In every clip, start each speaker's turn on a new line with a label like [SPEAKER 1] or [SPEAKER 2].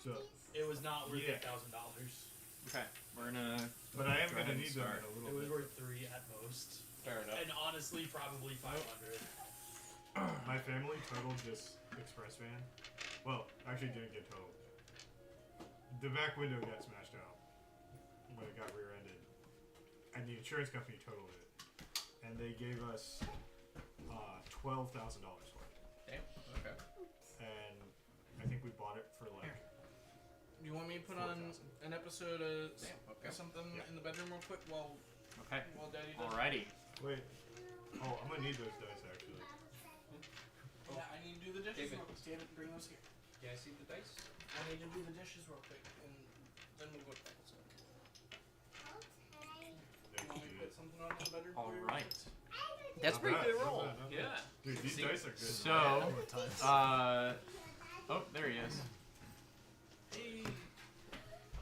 [SPEAKER 1] So
[SPEAKER 2] It was not worth
[SPEAKER 1] Yeah.
[SPEAKER 2] $8,000.
[SPEAKER 3] Okay, we're gonna.
[SPEAKER 1] but I am
[SPEAKER 3] Go
[SPEAKER 1] going to
[SPEAKER 3] ahead and
[SPEAKER 1] need them
[SPEAKER 3] start.
[SPEAKER 1] in a
[SPEAKER 2] It
[SPEAKER 1] little
[SPEAKER 2] was
[SPEAKER 1] bit.
[SPEAKER 2] worth 3 at most.
[SPEAKER 4] Fair enough.
[SPEAKER 2] And honestly, probably 500.
[SPEAKER 1] My family totaled this express van. Well, actually didn't get totaled. The back window got smashed out when it got rear-ended. And the insurance company totaled it. And they gave us $12,000 for it.
[SPEAKER 4] Damn. Okay.
[SPEAKER 1] And I think we bought it for like...
[SPEAKER 5] Do you want me to put on
[SPEAKER 1] 4,000.
[SPEAKER 5] an episode of
[SPEAKER 4] Damn, okay.
[SPEAKER 5] something
[SPEAKER 1] Yeah.
[SPEAKER 5] in the bedroom real quick while
[SPEAKER 3] Okay.
[SPEAKER 5] Daddy does?
[SPEAKER 3] Alrighty.
[SPEAKER 1] Wait. Oh, I'm going to need those dice actually.
[SPEAKER 5] Yeah, I need to do the dishes
[SPEAKER 4] David.
[SPEAKER 5] real quick. David, bring those here.
[SPEAKER 4] Yeah, I see the dice.
[SPEAKER 5] I need to do the dishes real quick, and then we'll go to bed. So. You want me to put something on the bedroom?
[SPEAKER 3] All
[SPEAKER 5] for you?
[SPEAKER 3] right.
[SPEAKER 4] That's
[SPEAKER 1] Not
[SPEAKER 4] pretty
[SPEAKER 1] bad,
[SPEAKER 4] good
[SPEAKER 1] not
[SPEAKER 4] roll.
[SPEAKER 1] bad, not bad.
[SPEAKER 4] Yeah.
[SPEAKER 1] Dude, these
[SPEAKER 4] See?
[SPEAKER 1] dice are good.
[SPEAKER 3] So, oh, there he is.
[SPEAKER 5] Hey.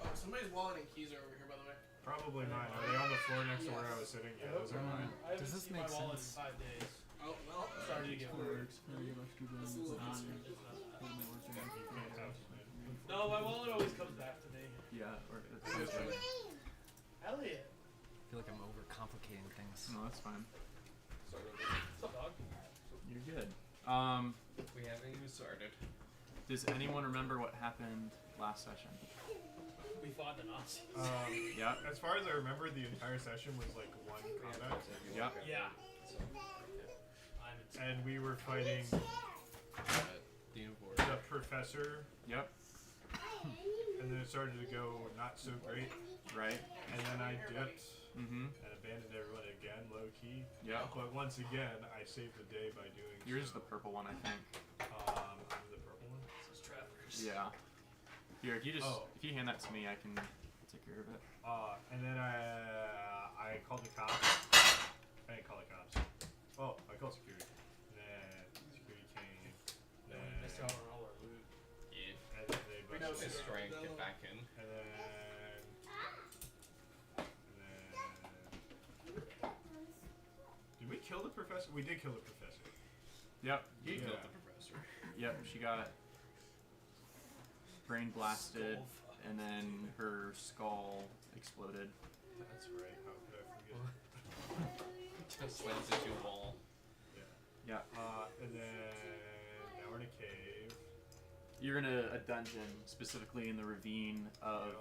[SPEAKER 5] Oh, somebody's wallet and keys are over here, by the way.
[SPEAKER 1] Probably mine. Are they on the floor next to where I was sitting? Yeah, those are mine.
[SPEAKER 2] I haven't
[SPEAKER 6] Does this
[SPEAKER 2] seen
[SPEAKER 6] make
[SPEAKER 2] my wallet
[SPEAKER 6] sense?
[SPEAKER 2] in 5 days.
[SPEAKER 5] Oh, well.
[SPEAKER 2] I'm starting to get worried.
[SPEAKER 5] It's a little concerned.
[SPEAKER 1] You can't have mine.
[SPEAKER 2] No, my wallet always comes back to me.
[SPEAKER 3] Yeah, or
[SPEAKER 2] Elliot.
[SPEAKER 6] I feel like I'm overcomplicating things.
[SPEAKER 3] no, that's fine.
[SPEAKER 4] Sort of.
[SPEAKER 2] What's up, dog?
[SPEAKER 3] You're good.
[SPEAKER 4] We haven't even started.
[SPEAKER 3] Does anyone remember what happened last session?
[SPEAKER 2] We fought the Nazis.
[SPEAKER 3] Yeah.
[SPEAKER 1] As far as I remember, the entire session was like one combat,
[SPEAKER 3] Yep.
[SPEAKER 2] Yeah.
[SPEAKER 4] So,
[SPEAKER 2] I'm in
[SPEAKER 1] and we were fighting
[SPEAKER 4] the import.
[SPEAKER 1] the professor,
[SPEAKER 3] Yep.
[SPEAKER 1] and then it started to go not so great,
[SPEAKER 3] Right.
[SPEAKER 1] and then I dipped
[SPEAKER 3] Mm-hmm.
[SPEAKER 1] and abandoned everyone again, low key.
[SPEAKER 3] Yeah.
[SPEAKER 1] But once again, I saved the day by doing.
[SPEAKER 3] Yours is
[SPEAKER 1] so.
[SPEAKER 3] the purple one, I think.
[SPEAKER 1] I'm the purple one.
[SPEAKER 2] This is Trevor's.
[SPEAKER 3] Yeah. Here, if you just
[SPEAKER 1] Oh.
[SPEAKER 3] if you hand that to me, I can take care of it.
[SPEAKER 1] And then I called the cops. I didn't call the cops. Oh, I called security. And then security came.
[SPEAKER 2] Then
[SPEAKER 1] Then,
[SPEAKER 2] we missed out on all our loot.
[SPEAKER 4] Yeah.
[SPEAKER 1] and then they busted
[SPEAKER 4] Just
[SPEAKER 1] us.
[SPEAKER 4] try and get back in.
[SPEAKER 1] And then did we kill the professor? We did kill the professor.
[SPEAKER 3] Yep.
[SPEAKER 4] You
[SPEAKER 1] Yeah.
[SPEAKER 4] killed the professor.
[SPEAKER 3] Yep. She got brain blasted, and then her skull exploded.
[SPEAKER 1] That's right. How could I forget?
[SPEAKER 4] Just slams into a wall.
[SPEAKER 1] Yeah.
[SPEAKER 3] Yeah.
[SPEAKER 1] And then now we're in a cave.
[SPEAKER 3] You're in a dungeon, specifically in the ravine of.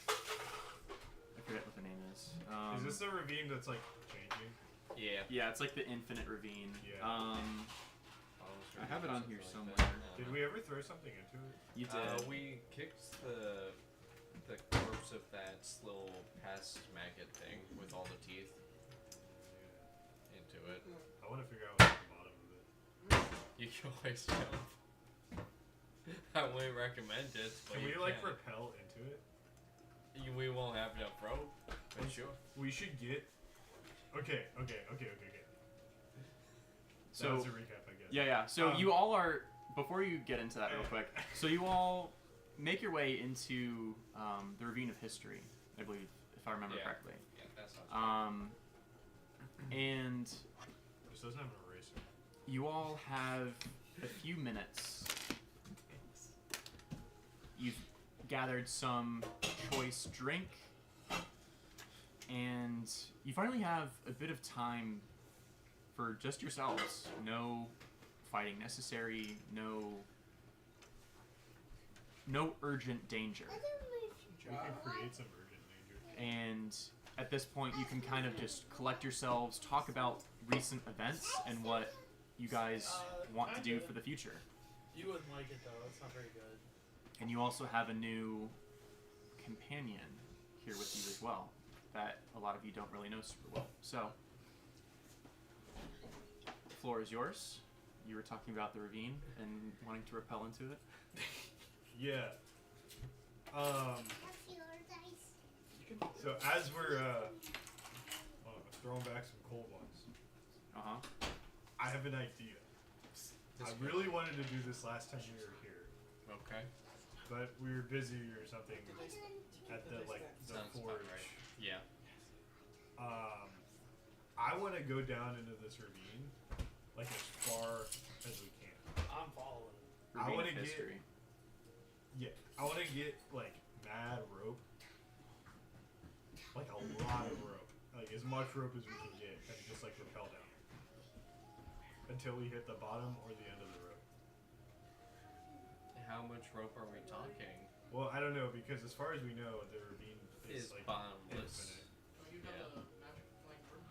[SPEAKER 3] I forget what the name is.
[SPEAKER 1] Is this the ravine that's like changing?
[SPEAKER 4] Yeah.
[SPEAKER 3] Yeah, it's like the infinite ravine.
[SPEAKER 1] Yeah.
[SPEAKER 3] I have it on here
[SPEAKER 4] Something
[SPEAKER 3] somewhere.
[SPEAKER 4] like that.
[SPEAKER 1] Did we ever throw something into it?
[SPEAKER 3] You did.
[SPEAKER 4] We kicked the corpse of that little past maggot thing with all the teeth into it.
[SPEAKER 1] I want to figure out what's at the bottom of it.
[SPEAKER 4] You can always jump. I wouldn't recommend it, but
[SPEAKER 1] Can
[SPEAKER 4] you
[SPEAKER 1] we like
[SPEAKER 4] can.
[SPEAKER 1] rappel into it?
[SPEAKER 4] We won't have enough rope, but sure.
[SPEAKER 1] We should get. Okay.
[SPEAKER 3] So
[SPEAKER 1] That was a recap, I guess.
[SPEAKER 3] yeah. So you all are. Before you get into that real quick, so you all make your way into the ravine of history, I believe, if I remember
[SPEAKER 4] Yeah.
[SPEAKER 3] correctly.
[SPEAKER 4] Yeah, that sounds right.
[SPEAKER 3] And
[SPEAKER 1] This doesn't have an eraser.
[SPEAKER 3] you all have a few minutes. You've gathered some choice drink, and you finally have a bit of time for just yourselves. No fighting necessary, no urgent danger.
[SPEAKER 1] We can create some urgent danger.
[SPEAKER 3] And at this point, you can kind of just collect yourselves, talk about recent events and what you guys want to do for the future.
[SPEAKER 2] You wouldn't like it though. It's not very good.
[SPEAKER 3] And you also have a new companion here with you as well that a lot of you don't really know super well. So, the floor is yours. You were talking about the ravine and wanting to rappel into it.
[SPEAKER 1] Yeah. So as we're throwing back some cold ones, I have an idea. I really wanted to do this last time we were here,
[SPEAKER 4] Okay.
[SPEAKER 1] but we were busy or something at the
[SPEAKER 4] Sounds about
[SPEAKER 1] forge.
[SPEAKER 4] right. Yeah.
[SPEAKER 1] I want to go down into this ravine like as far as we can.
[SPEAKER 2] I'm following.
[SPEAKER 1] I
[SPEAKER 3] Ravine
[SPEAKER 1] wanna
[SPEAKER 3] of
[SPEAKER 1] get-
[SPEAKER 3] history.
[SPEAKER 1] Yeah, I want to get like mad rope, like a lot of rope, like as much rope as we can get, and just like rappel down until we hit the bottom or the end of the rope.
[SPEAKER 4] How much rope are we talking?
[SPEAKER 1] Well, I don't know because as far as we know, the ravine
[SPEAKER 4] Is
[SPEAKER 1] like
[SPEAKER 4] bottomless.
[SPEAKER 1] infinite.
[SPEAKER 5] Oh, you got a magic flying bird?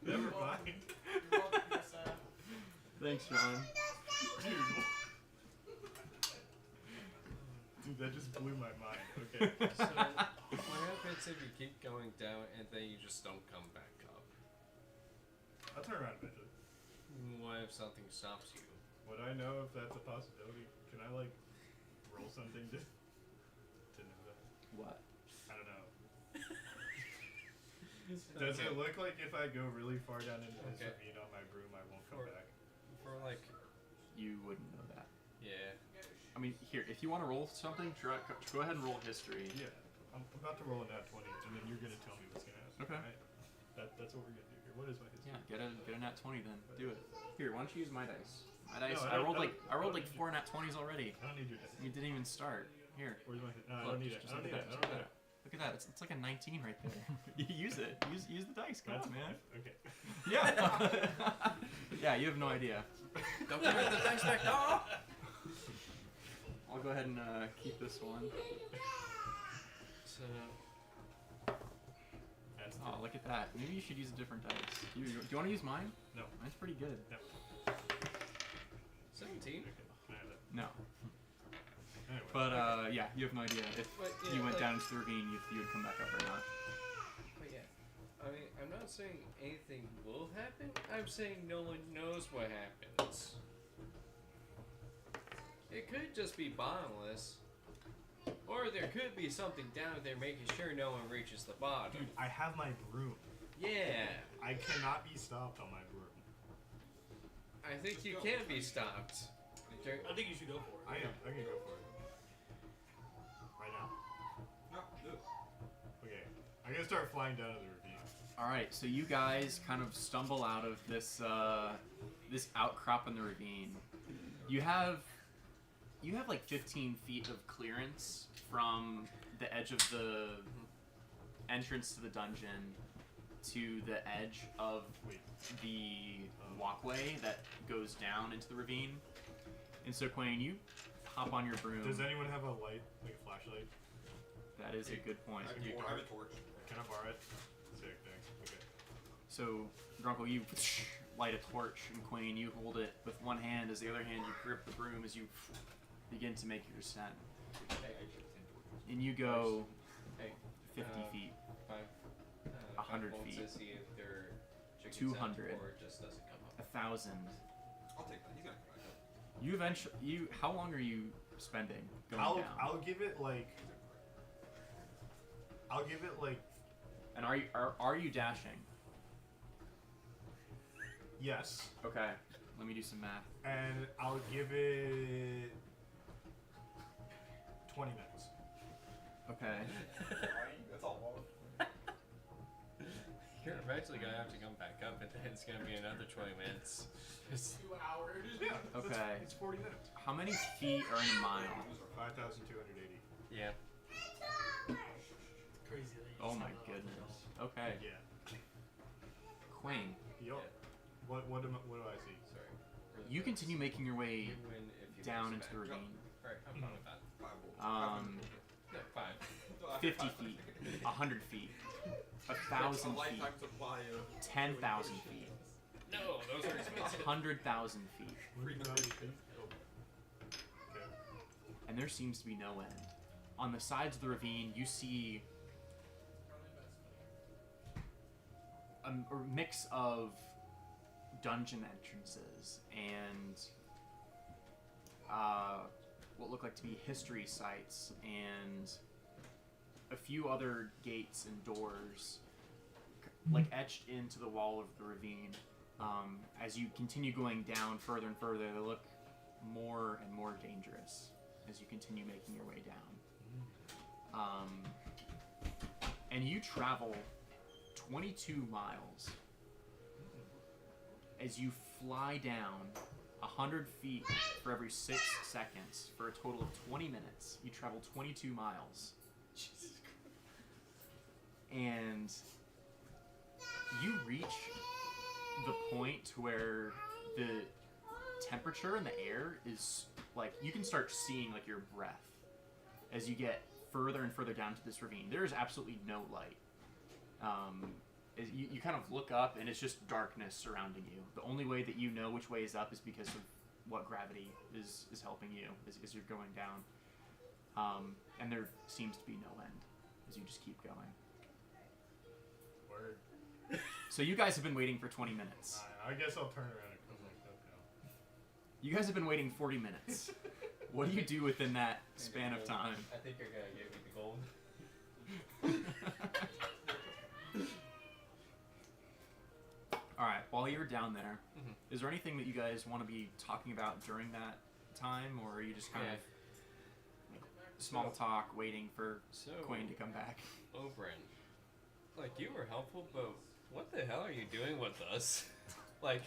[SPEAKER 1] Never mind.
[SPEAKER 5] You're welcome, Miss,
[SPEAKER 3] Thanks, John.
[SPEAKER 1] Dude, that just blew my mind. Okay.
[SPEAKER 4] So, what happens if you keep going down and then you just don't come back up?
[SPEAKER 1] I'll turn around eventually.
[SPEAKER 4] What if something stops you?
[SPEAKER 1] Would I know if that's a possibility? Can I like roll something to know that?
[SPEAKER 3] What?
[SPEAKER 1] I don't know. Does it look like if I go really far down into this
[SPEAKER 4] Okay.
[SPEAKER 1] ravine on my broom, I won't come
[SPEAKER 4] For-
[SPEAKER 1] back?
[SPEAKER 4] For like,
[SPEAKER 3] You wouldn't know that.
[SPEAKER 4] yeah.
[SPEAKER 3] I mean, here, if you want to roll something, go ahead and roll history.
[SPEAKER 1] Yeah. I'm about to roll a nat 20, and then you're gonna tell me what's gonna happen.
[SPEAKER 3] Okay.
[SPEAKER 1] Right? That's what we're gonna do here. What is my history?
[SPEAKER 3] Yeah, get a nat 20 then. Do it. Here, why don't you use my dice? My dice.
[SPEAKER 1] No,
[SPEAKER 3] I rolled
[SPEAKER 1] don't-
[SPEAKER 3] I rolled
[SPEAKER 1] don't
[SPEAKER 3] like
[SPEAKER 1] need
[SPEAKER 3] 4 nat 20s already.
[SPEAKER 1] I don't need your dice.
[SPEAKER 3] You didn't even start. Here.
[SPEAKER 1] Where's my? No, I
[SPEAKER 3] Look,
[SPEAKER 1] don't need it.
[SPEAKER 3] just
[SPEAKER 1] I don't
[SPEAKER 3] look
[SPEAKER 1] need
[SPEAKER 3] at
[SPEAKER 1] it.
[SPEAKER 3] that,
[SPEAKER 1] I
[SPEAKER 3] just
[SPEAKER 1] don't
[SPEAKER 3] look
[SPEAKER 1] need
[SPEAKER 3] at
[SPEAKER 1] it.
[SPEAKER 3] Look at that. It's like a 19 right there. Use it. Use the dice. Come
[SPEAKER 1] That's
[SPEAKER 3] on, man.
[SPEAKER 1] Okay.
[SPEAKER 3] Yeah. Yeah, you have no idea.
[SPEAKER 4] Don't give her the dice back, no!
[SPEAKER 3] I'll go ahead and keep this one.
[SPEAKER 4] So,
[SPEAKER 1] That's
[SPEAKER 3] Oh, look at that. Maybe you should use a different dice. Do you want to use mine?
[SPEAKER 1] No.
[SPEAKER 3] Mine's pretty good.
[SPEAKER 4] 17?
[SPEAKER 1] Okay. I have that.
[SPEAKER 3] No.
[SPEAKER 1] Anyway.
[SPEAKER 3] But yeah, you have no idea if
[SPEAKER 4] But, yeah,
[SPEAKER 3] you went
[SPEAKER 4] like-
[SPEAKER 3] down into the ravine, if you would come back up or not.
[SPEAKER 4] But yeah, I mean, I'm not saying anything will happen. I'm saying no one knows what happens. It could just be bottomless. Or there could be something down there making sure no one reaches the bottom.
[SPEAKER 1] Dude, I have my broom.
[SPEAKER 4] Yeah,
[SPEAKER 1] I cannot be stopped on my broom.
[SPEAKER 4] I think you can be stopped. There-
[SPEAKER 2] I think you should go for it.
[SPEAKER 1] I am. I can go for it. Right now.
[SPEAKER 7] No, do it.
[SPEAKER 1] Okay. I'm gonna start flying down to the ravine.
[SPEAKER 3] All right, so you guys kind of stumble out of this this outcrop in the ravine. You have like 15 feet of clearance from the edge of the entrance to the dungeon to the edge of the walkway that goes down into the ravine. And so, Quayne, you hop on your broom.
[SPEAKER 1] Does anyone have a light, like a flashlight?
[SPEAKER 3] That is a good point.
[SPEAKER 7] I have a torch.
[SPEAKER 1] Can I borrow it? Sick, thanks. Okay.
[SPEAKER 3] So, Drunkle, you light a torch, and Quayne, you hold it with one hand, as the other hand you grip the broom as you begin to make your descent. And you go
[SPEAKER 4] Hey,
[SPEAKER 3] 50 feet. 100
[SPEAKER 4] 5
[SPEAKER 3] feet.
[SPEAKER 4] To see if their chicken
[SPEAKER 3] 200.
[SPEAKER 4] or it just doesn't come up.
[SPEAKER 3] 1,000.
[SPEAKER 7] I'll take that. He's gonna come back up.
[SPEAKER 3] You eventually, how long are you spending going down?
[SPEAKER 1] I'll give it like.
[SPEAKER 3] And are you dashing?
[SPEAKER 1] Yes,
[SPEAKER 3] Okay, let me do some math.
[SPEAKER 1] and I'll give it 20 minutes.
[SPEAKER 3] Okay.
[SPEAKER 7] That's all.
[SPEAKER 4] You're eventually gonna have to come back up, and then it's gonna be another 20 minutes.
[SPEAKER 5] 2 hours.
[SPEAKER 1] Yeah.
[SPEAKER 3] Okay.
[SPEAKER 1] It's 40 minutes.
[SPEAKER 3] How many feet are in a mile?
[SPEAKER 1] 5,280.
[SPEAKER 4] Yeah.
[SPEAKER 2] Crazy that you
[SPEAKER 3] Oh
[SPEAKER 2] just
[SPEAKER 3] my
[SPEAKER 2] have that off the
[SPEAKER 3] goodness.
[SPEAKER 2] shelf.
[SPEAKER 3] Okay.
[SPEAKER 1] Yeah.
[SPEAKER 3] Quayne,
[SPEAKER 1] Yo.
[SPEAKER 4] Yeah.
[SPEAKER 1] What do I see?
[SPEAKER 4] Sorry.
[SPEAKER 3] you continue making your way
[SPEAKER 4] You win if you
[SPEAKER 3] down
[SPEAKER 4] lose
[SPEAKER 3] into the
[SPEAKER 4] back.
[SPEAKER 3] ravine.
[SPEAKER 4] Alright, I'm fine with that.
[SPEAKER 7] 5 volts.
[SPEAKER 4] No, fine.
[SPEAKER 3] 50 feet, 100 feet, 1,000 feet,
[SPEAKER 7] lifetime supply of
[SPEAKER 3] 10,000 feet,
[SPEAKER 4] No, those are expensive.
[SPEAKER 3] 100,000 feet,
[SPEAKER 1] 3,000 feet. Oh. Okay.
[SPEAKER 3] and there seems to be no end. On the sides of the ravine, you see a mix of dungeon entrances and what look like to be history sites and a few other gates and doors like etched into the wall of the ravine. As you continue going down further and further, they look more and more dangerous as you continue making your way down. And you travel 22 miles as you fly down 100 feet for every 6 seconds for a total of 20 minutes. You travel 22 miles.
[SPEAKER 4] Jesus Christ.
[SPEAKER 3] And you reach the point where the temperature in the air is like you can start seeing like your breath as you get further and further down to this ravine. There is absolutely no light. You kind of look up and it's just darkness surrounding you. The only way that you know which way is up is because of what gravity is helping you as you're going down. And there seems to be no end as you just keep going.
[SPEAKER 1] Word.
[SPEAKER 3] So you guys have been waiting for 20 minutes.
[SPEAKER 1] I guess I'll turn around and come like that now.
[SPEAKER 3] You guys have been waiting 40 minutes. What do you do within that span of time?
[SPEAKER 4] I think you're gonna give me the gold.
[SPEAKER 3] Alright, while you're down there, is there anything that you guys want to be talking about during that time, or are you just kind of like, small talk, waiting for Quain to come back?
[SPEAKER 4] Oberyn, like, you were helpful, but what the hell are you doing with us? Like,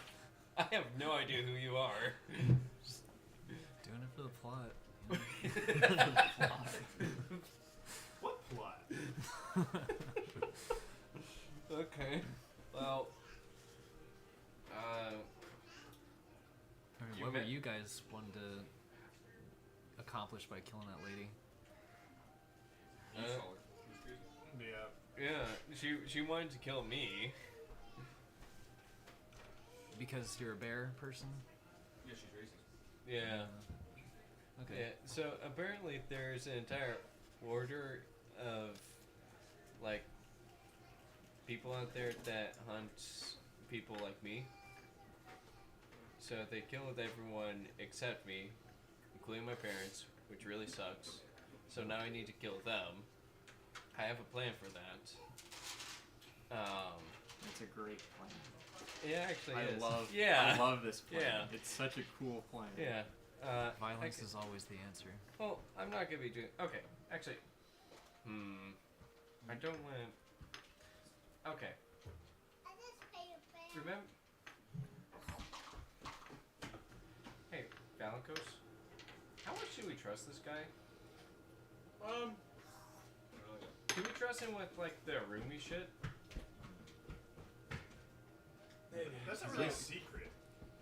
[SPEAKER 4] I have no idea who you are.
[SPEAKER 6] Doing it for the plot.
[SPEAKER 1] What plot?
[SPEAKER 4] Okay. Well,
[SPEAKER 6] I mean, what were you guys wanting to accomplish by killing that lady?
[SPEAKER 7] You saw her.
[SPEAKER 1] Yeah.
[SPEAKER 4] yeah, she wanted to kill me.
[SPEAKER 6] Because you're a bear person?
[SPEAKER 7] Yeah, she's racist.
[SPEAKER 4] Yeah.
[SPEAKER 6] Okay.
[SPEAKER 4] Yeah, so apparently there's an entire order of, like, people out there that hunt people like me. So they killed everyone except me, including my parents, which really sucks. So now I need to kill them. I have a plan for that.
[SPEAKER 3] It's a great plan.
[SPEAKER 4] It actually
[SPEAKER 3] I
[SPEAKER 4] is.
[SPEAKER 3] I love this plan.
[SPEAKER 4] Yeah.
[SPEAKER 3] It's such a cool plan.
[SPEAKER 4] Yeah.
[SPEAKER 6] Violence
[SPEAKER 4] okay.
[SPEAKER 6] is always the answer.
[SPEAKER 4] Well, I'm not gonna be doing. Okay, actually. I don't want to. Okay. Remember. Hey, Valankos. How much do we trust this guy? Do we trust him with, like, the roomy shit?
[SPEAKER 2] Maybe.
[SPEAKER 1] That's not really a secret.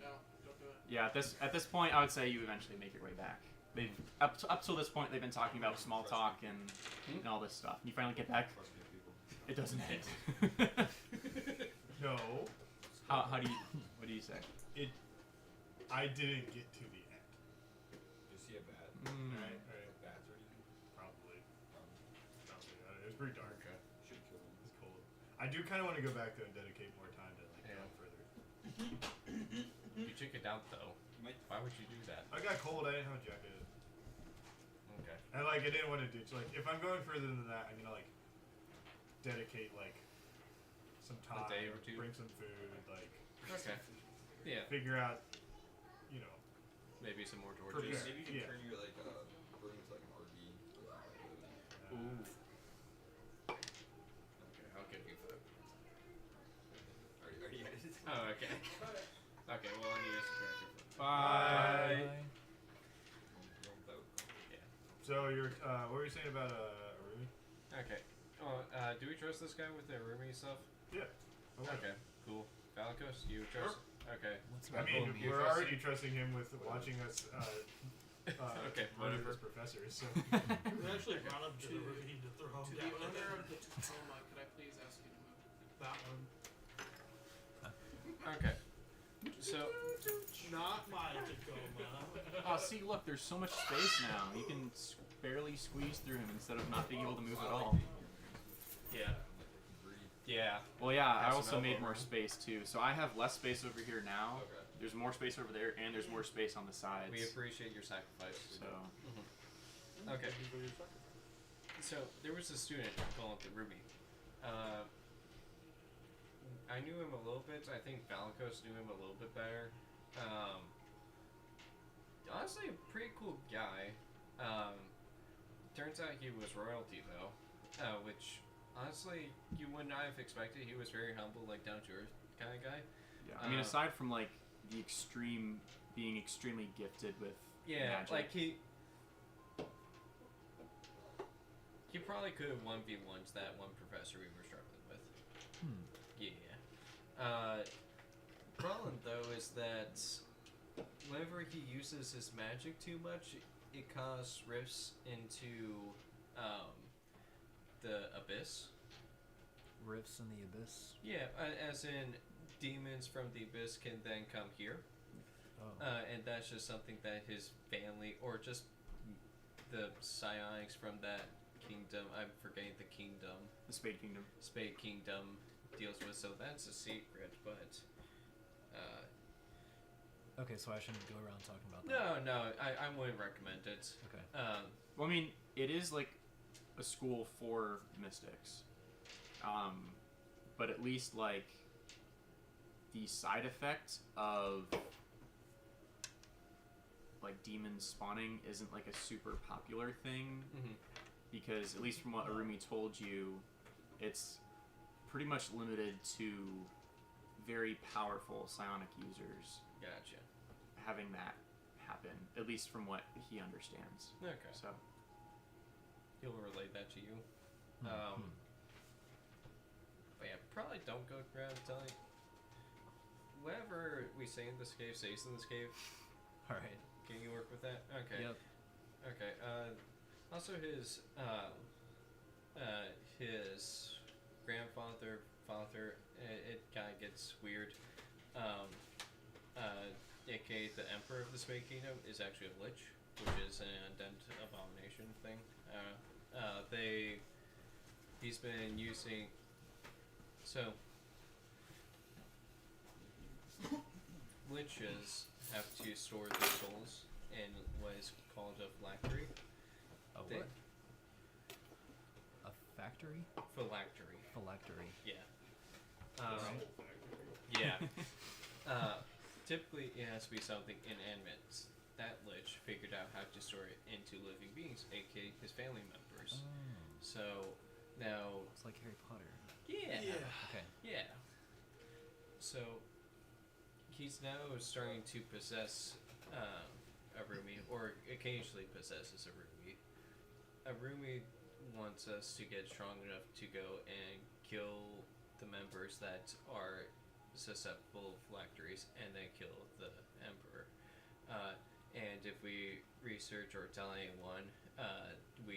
[SPEAKER 5] No, don't do it.
[SPEAKER 3] Yeah, at this point, I would say you eventually make your way back. They've up till this point, they've been talking about small talk and all this stuff. You finally get back.
[SPEAKER 7] Trust good people.
[SPEAKER 3] It doesn't hit.
[SPEAKER 1] No.
[SPEAKER 3] How do you? What do you say?
[SPEAKER 1] I didn't get to the end.
[SPEAKER 7] Did you see a bat?
[SPEAKER 1] Right.
[SPEAKER 7] Bats or anything?
[SPEAKER 1] Probably. It was pretty dark.
[SPEAKER 7] Should have killed him.
[SPEAKER 1] It's cold. I do kind of want to go back though and dedicate more time to like
[SPEAKER 4] Yeah.
[SPEAKER 1] going further.
[SPEAKER 4] You took it out, though.
[SPEAKER 7] You might.
[SPEAKER 4] Why would you do that?
[SPEAKER 1] I got cold. I didn't have a jacket.
[SPEAKER 4] Okay.
[SPEAKER 1] And like I didn't want to do like if I'm going further than that, I'm gonna like dedicate like some time,
[SPEAKER 4] day or two?
[SPEAKER 1] bring some food, like
[SPEAKER 4] Okay. Yeah.
[SPEAKER 1] figure out, you know.
[SPEAKER 4] Maybe some more
[SPEAKER 1] Prepare.
[SPEAKER 4] torches.
[SPEAKER 7] Maybe you can
[SPEAKER 1] Yeah.
[SPEAKER 7] turn your like room into like an RV.
[SPEAKER 4] Ooh. Okay, I'll give you that.
[SPEAKER 7] Already had it.
[SPEAKER 4] Oh, okay. Okay, well, I need a subtractor.
[SPEAKER 1] Bye.
[SPEAKER 7] Room vote.
[SPEAKER 1] So you're what were you saying about Arumi?
[SPEAKER 4] Okay. Oh, do we trust this guy with the roomie stuff?
[SPEAKER 1] Yeah.
[SPEAKER 4] Okay, cool. Valankos, you trust? Okay.
[SPEAKER 6] What's
[SPEAKER 1] I mean,
[SPEAKER 6] Romy?
[SPEAKER 1] we're already trusting him with watching us
[SPEAKER 4] Okay,
[SPEAKER 1] murder
[SPEAKER 4] whatever.
[SPEAKER 1] his professors. So.
[SPEAKER 2] We actually brought him to the ravine to throw
[SPEAKER 5] To
[SPEAKER 2] him
[SPEAKER 5] the
[SPEAKER 2] down.
[SPEAKER 5] owner of the Tacoma, could I please ask you to move?
[SPEAKER 2] That one.
[SPEAKER 4] Okay. So,
[SPEAKER 2] Not my Tacoma.
[SPEAKER 3] Oh, see, look, there's so much space now. You can barely squeeze through him instead of not being able to move at all.
[SPEAKER 4] yeah. Yeah.
[SPEAKER 3] Well, yeah, I
[SPEAKER 4] Have
[SPEAKER 3] also
[SPEAKER 4] some
[SPEAKER 3] made
[SPEAKER 4] elbow
[SPEAKER 3] more
[SPEAKER 4] room.
[SPEAKER 3] space too. So I have less space over here now.
[SPEAKER 7] Okay.
[SPEAKER 3] There's more space over there, and there's more space on the sides.
[SPEAKER 4] We appreciate your sacrifice.
[SPEAKER 3] So
[SPEAKER 4] Okay. So, there was a student called the Ruby. I knew him a little bit. I think Valankos knew him a little bit better. Honestly, a pretty cool guy. Turns out he was royalty, though. Which, honestly, you would not have expected. He was very humble, like, down-to-earth kind of guy.
[SPEAKER 3] Yeah, I mean, aside from like the being extremely gifted with magic.
[SPEAKER 4] like he probably could have 1v1'd that one professor we were struggling with. Yeah. Problem though is that whenever he uses his magic too much, it causes rifts into the abyss.
[SPEAKER 6] Rifts in the abyss.
[SPEAKER 4] Yeah, as in demons from the abyss can then come here.
[SPEAKER 6] Oh.
[SPEAKER 4] And that's just something that his family, or just the psionics from that kingdom, I'm forgetting the kingdom,
[SPEAKER 3] The Spade Kingdom.
[SPEAKER 4] Spade Kingdom, deals with. So that's a secret, but
[SPEAKER 6] Okay, so I shouldn't go around talking about that.
[SPEAKER 4] no, I wouldn't recommend it.
[SPEAKER 6] Okay.
[SPEAKER 3] Well, I mean, it is like a school for mystics, but at least like the side effect of like demons spawning isn't like a super popular thing, because at least from what Arumi told you, it's pretty much limited to very powerful psionic users
[SPEAKER 4] Gotcha.
[SPEAKER 3] having that happen, at least from what he understands.
[SPEAKER 4] Okay.
[SPEAKER 3] So
[SPEAKER 4] He'll relay that to you.
[SPEAKER 6] Hmm.
[SPEAKER 4] But yeah, probably don't go around telling. Whatever we say in this cave stays in this cave.
[SPEAKER 6] All right.
[SPEAKER 4] Can you work with that? Okay.
[SPEAKER 6] Yep.
[SPEAKER 4] Okay. Also, his grandfather, father, it kind of gets weird. AKA the Emperor of the Spade Kingdom is actually a lich, which is an undead abomination thing. He's been using. So, liches have to store their souls in what is called a phylactery.
[SPEAKER 6] A
[SPEAKER 4] They-
[SPEAKER 6] what? A factory?
[SPEAKER 4] Phylactery.
[SPEAKER 6] Phylactery.
[SPEAKER 4] Yeah.
[SPEAKER 6] Alright.
[SPEAKER 4] Yeah. Typically, it has to be something inanimate. That lich figured out how to store it into living beings, aka his family members.
[SPEAKER 6] Oh,
[SPEAKER 4] So now,
[SPEAKER 6] it's like Harry Potter.
[SPEAKER 4] yeah.
[SPEAKER 6] Okay.
[SPEAKER 4] Yeah. So he's now starting to possess Arumi, or occasionally possesses Arumi. Arumi wants us to get strong enough to go and kill the members that are susceptible phylacteries, and then kill the Emperor. And if we research or tell anyone,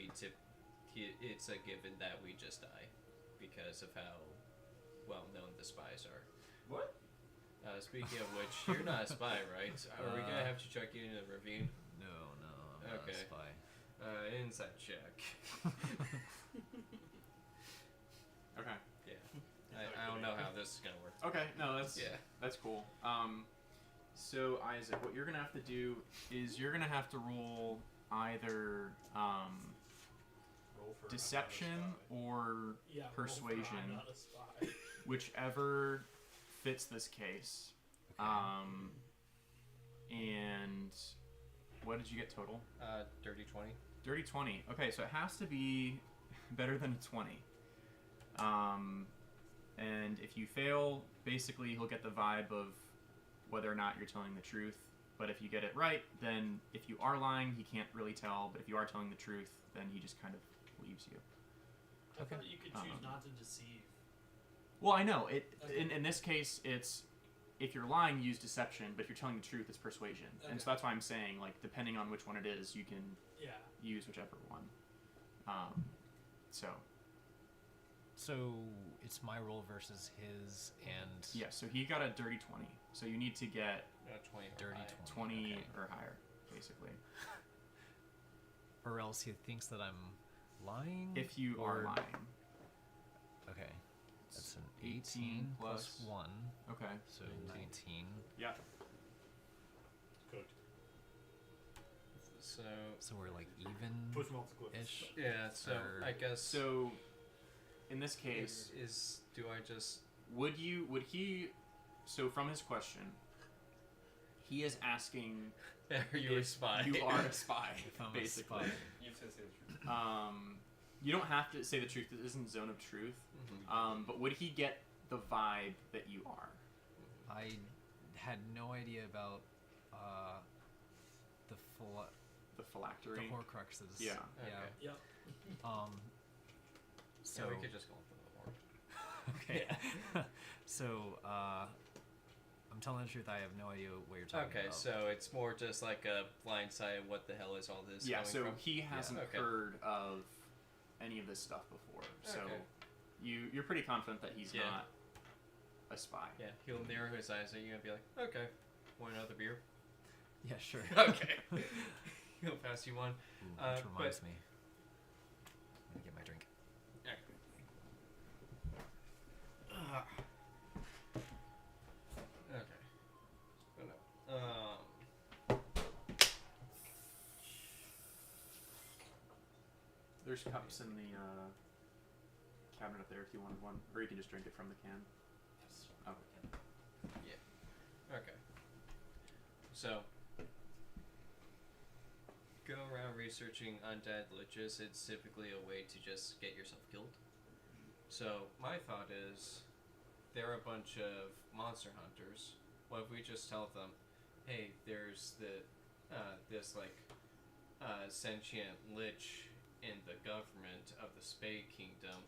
[SPEAKER 4] it's a given that we just die because of how well known the spies are.
[SPEAKER 2] What?
[SPEAKER 4] Speaking of which, you're not a spy, right? Are we gonna have to check you in the ravine?
[SPEAKER 6] No, I'm not
[SPEAKER 4] Okay.
[SPEAKER 6] a spy.
[SPEAKER 4] Inside check.
[SPEAKER 3] okay.
[SPEAKER 4] Yeah. I don't know how this is gonna work.
[SPEAKER 3] Okay, no, that's
[SPEAKER 4] Yeah.
[SPEAKER 3] that's cool. So Isaac, what you're gonna have to do is you're gonna have to roll either
[SPEAKER 1] Roll for
[SPEAKER 3] deception
[SPEAKER 1] I'm not a spy.
[SPEAKER 3] or
[SPEAKER 2] Yeah. roll for
[SPEAKER 3] Persuasion.
[SPEAKER 2] I'm not a spy.
[SPEAKER 3] whichever fits this case.
[SPEAKER 6] Okay.
[SPEAKER 3] And what did you get total?
[SPEAKER 4] Dirty 20.
[SPEAKER 3] Dirty 20. Okay, so it has to be better than a 20. And if you fail, basically he'll get the vibe of whether or not you're telling the truth. But if you get it right, then if you are lying, he can't really tell. But if you are telling the truth, then he just kind of leaves you.
[SPEAKER 2] I
[SPEAKER 6] Okay.
[SPEAKER 2] thought you could choose not to deceive.
[SPEAKER 3] Well, I know.
[SPEAKER 2] Okay.
[SPEAKER 3] In this case, it's if you're lying, use deception. But if you're telling the truth, it's persuasion. And so
[SPEAKER 2] Okay.
[SPEAKER 3] that's why I'm saying, like, depending on which one it is, you can
[SPEAKER 2] Yeah.
[SPEAKER 3] use whichever one. So
[SPEAKER 6] So it's my roll versus his, and
[SPEAKER 3] yeah, so he got a dirty 20. So you need to get
[SPEAKER 4] 20.
[SPEAKER 6] dirty
[SPEAKER 4] high.
[SPEAKER 3] 20
[SPEAKER 6] Okay.
[SPEAKER 3] or higher, basically.
[SPEAKER 6] Or else he thinks that I'm lying.
[SPEAKER 3] If you are
[SPEAKER 6] or-
[SPEAKER 3] lying.
[SPEAKER 6] Okay. That's an
[SPEAKER 3] 18
[SPEAKER 6] 18 plus
[SPEAKER 3] plus-
[SPEAKER 6] 1,
[SPEAKER 3] Okay.
[SPEAKER 6] so 19.
[SPEAKER 3] Yeah.
[SPEAKER 1] Cooked.
[SPEAKER 4] So,
[SPEAKER 6] So we're like even
[SPEAKER 1] Push multiple.
[SPEAKER 6] ish.
[SPEAKER 4] yeah, so
[SPEAKER 6] Or-
[SPEAKER 4] I guess.
[SPEAKER 3] So in this case,
[SPEAKER 4] do I just.
[SPEAKER 3] would he so from his question, he is asking
[SPEAKER 4] Are you a
[SPEAKER 3] if
[SPEAKER 4] spy?
[SPEAKER 3] you are a spy,
[SPEAKER 6] If I'm a
[SPEAKER 3] basically.
[SPEAKER 6] spy.
[SPEAKER 7] You have to say the truth.
[SPEAKER 3] You don't have to say the truth. This isn't zone of truth.
[SPEAKER 4] Mhm.
[SPEAKER 3] But would he get the vibe that you are?
[SPEAKER 6] I had no idea about the
[SPEAKER 3] The phylactery.
[SPEAKER 6] Horcruxes.
[SPEAKER 3] Yeah.
[SPEAKER 4] Okay.
[SPEAKER 2] Yep.
[SPEAKER 6] So
[SPEAKER 4] So we could just go for the war.
[SPEAKER 6] okay. So I'm telling the truth. I have no idea what you're talking
[SPEAKER 4] Okay,
[SPEAKER 6] about.
[SPEAKER 4] so it's more just like a blind-side. What the hell is all this?
[SPEAKER 3] Yeah,
[SPEAKER 4] coming
[SPEAKER 3] so
[SPEAKER 4] from?
[SPEAKER 3] he hasn't
[SPEAKER 4] Okay.
[SPEAKER 3] heard of any of this stuff before. So
[SPEAKER 4] Okay.
[SPEAKER 3] you're pretty confident that he's
[SPEAKER 4] Yeah.
[SPEAKER 3] not a spy.
[SPEAKER 4] Yeah, he'll narrow his eyes at you and be like, "Okay, want another beer?"
[SPEAKER 6] Yeah, sure.
[SPEAKER 4] Okay. He'll pass you one.
[SPEAKER 6] Ooh, which reminds me. I'm gonna get my drink.
[SPEAKER 4] Okay. Oh, no.
[SPEAKER 3] There's cups in the cabinet up there if you wanted one, or you can just drink it from the can. Okay.
[SPEAKER 4] Okay. So, go around researching undead liches. It's typically a way to just get yourself killed. So, my thought is, there are a bunch of monster hunters. What if we just tell them, hey, there's this sentient lich in the government of the Spade Kingdom.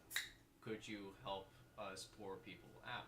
[SPEAKER 4] Could you help us poor people out?